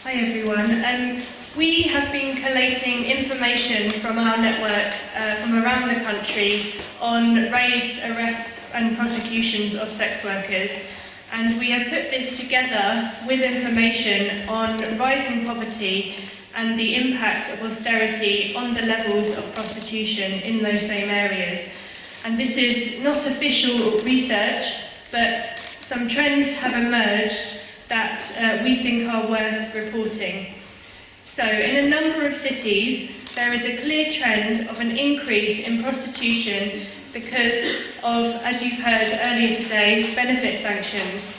Hi everyone. We have been collating information from our network from around the country on raids, arrests and prosecutions of sex workers, and we have put this together with information on rising poverty and the impact of austerity on the levels of prostitution in those same areas. And this is not official research, but some trends have emerged that we think are worth reporting. So, in a number of cities, there is a clear trend of an increase in prostitution because of, as you've heard earlier today, benefit sanctions.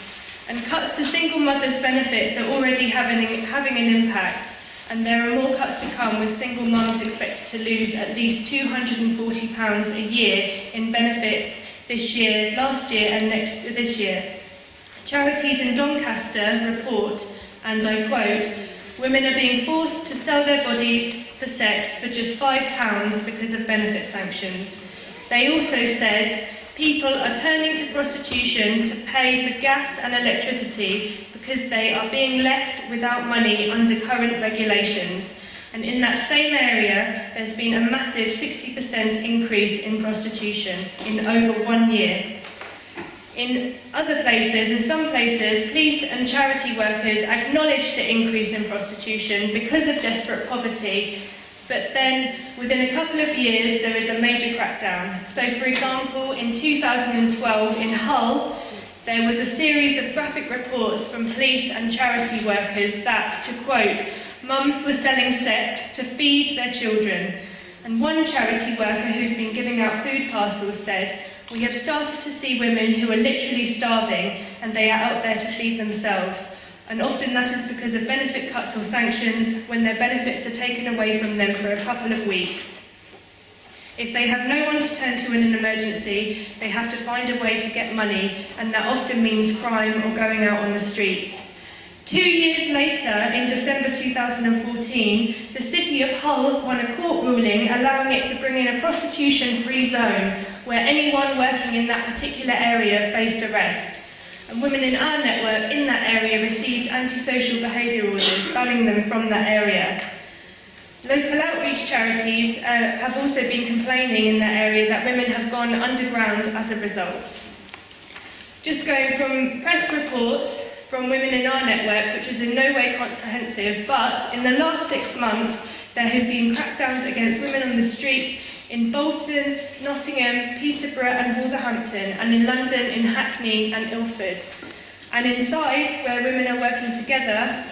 And cuts to single mothers' benefits are already having an impact, and there are more cuts to come, with single mums expected to lose at least £240 a year in benefits this year, last year and this year. Charities in Doncaster report, and I quote, "Women are being forced to sell their bodies for sex for just £5 because of benefit sanctions." They also said, "People are turning to prostitution to pay for gas and electricity because they are being left without money under current regulations." And in that same area, there's been a massive 60% increase in prostitution in over 1 year. In some places, police and charity workers acknowledge the increase in prostitution because of desperate poverty, but then within a couple of years there is a major crackdown. So, for example, in 2012 in Hull, there was a series of graphic reports from police and charity workers that, to quote, "Mums were selling sex to feed their children." And one charity worker who's been giving out food parcels said, "We have started to see women who are literally starving and they are out there to feed themselves. And often that is because of benefit cuts or sanctions, when their benefits are taken away from them for a couple of weeks. If they have no one to turn to in an emergency, they have to find a way to get money, and that often means crime or going out on the streets." 2 years later, in December 2014, the city of Hull won a court ruling allowing it to bring in a prostitution-free zone where anyone working in that particular area faced arrest. And women in our network in that area received antisocial behaviour orders banning them from that area. Local outreach charities have also been complaining in that area that women have gone underground as a result. Just going from press reports from women in our network, which is in no way comprehensive, but in the last 6 months there have been crackdowns against women on the street in Bolton, Nottingham, Peterborough and Wolverhampton, and in London, in Hackney and Ilford. And inside, where women are working together,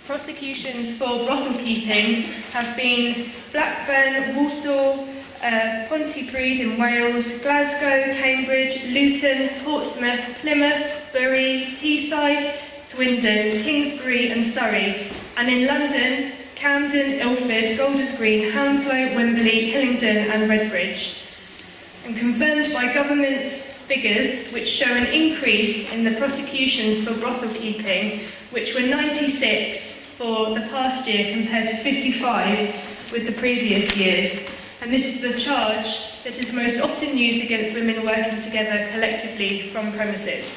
prosecutions for brothel keeping have been Blackburn, Walsall, Pontypridd in Wales, Glasgow, Cambridge, Luton, Portsmouth, Plymouth, Bury, Teesside, Swindon, Kingsbury and Surrey. And in London, Camden, Ilford, Golders Green, Hounslow, Wembley, Hillingdon and Redbridge. And confirmed by government figures which show an increase in the prosecutions for brothel keeping, which were 96 for the past year compared to 55 with the previous years. And this is the charge that is most often used against women working together collectively from premises.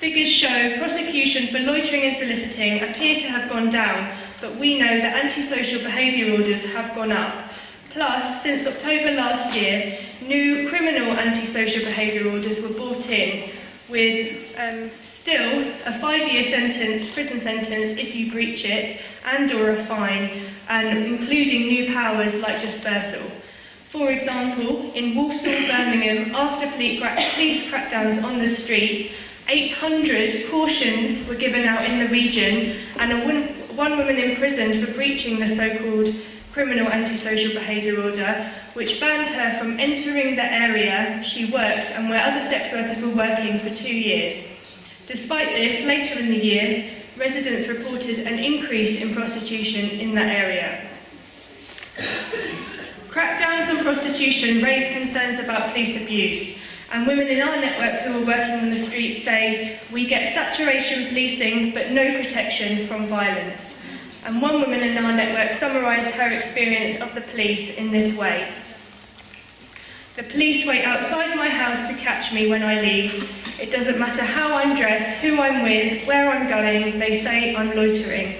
Figures show prosecution for loitering and soliciting appear to have gone down, but we know that antisocial behaviour orders have gone up. Plus, since October last year, new criminal antisocial behaviour orders were brought in, with still a 5-year prison sentence if you breach it, and/or a fine, and including new powers like dispersal. For example, in Walsall, Birmingham, after police crackdowns on the street, 800 cautions were given out in the region, and one woman imprisoned for breaching the so-called criminal antisocial behaviour order, which banned her from entering the area she worked and where other sex workers were working for 2 years. Despite this, later in the year, residents reported an increase in prostitution in that area. Crackdowns on prostitution raise concerns about police abuse, and women in our network who are working on the streets say, "We get saturation policing but no protection from violence." And one woman in our network summarised her experience of the police in this way. The police wait outside my house to catch me when I leave. It doesn't matter how I'm dressed, who I'm with, where I'm going, they say I'm loitering.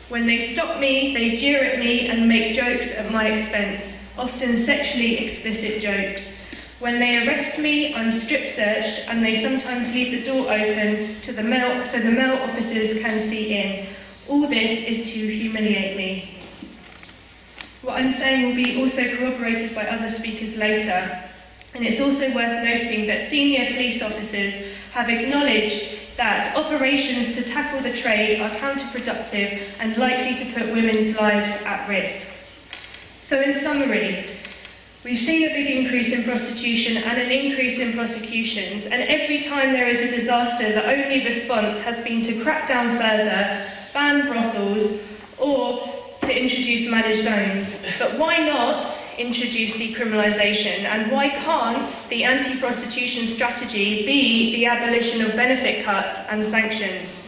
When they stop me, they jeer at me and make jokes at my expense, often sexually explicit jokes. When they arrest me, I'm strip-searched, and they sometimes leave the door open to the male, so the male officers can see in. All this is to humiliate me. What I'm saying will be also corroborated by other speakers later, and it's also worth noting that senior police officers have acknowledged that operations to tackle the trade are counterproductive and likely to put women's lives at risk. So in summary, we've seen a big increase in prostitution and an increase in prosecutions, and every time there is a disaster, the only response has been to crack down further, ban brothels, or to introduce managed zones. But why not introduce decriminalisation? And why can't the anti-prostitution strategy be the abolition of benefit cuts and sanctions?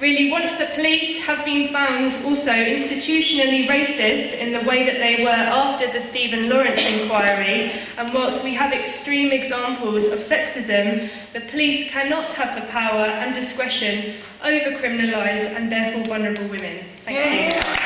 Really, once the police have been found also institutionally racist in the way that they were after the Stephen Lawrence inquiry, and whilst we have extreme examples of sexism, the police cannot have the power and discretion over criminalised and therefore vulnerable women. Thank you.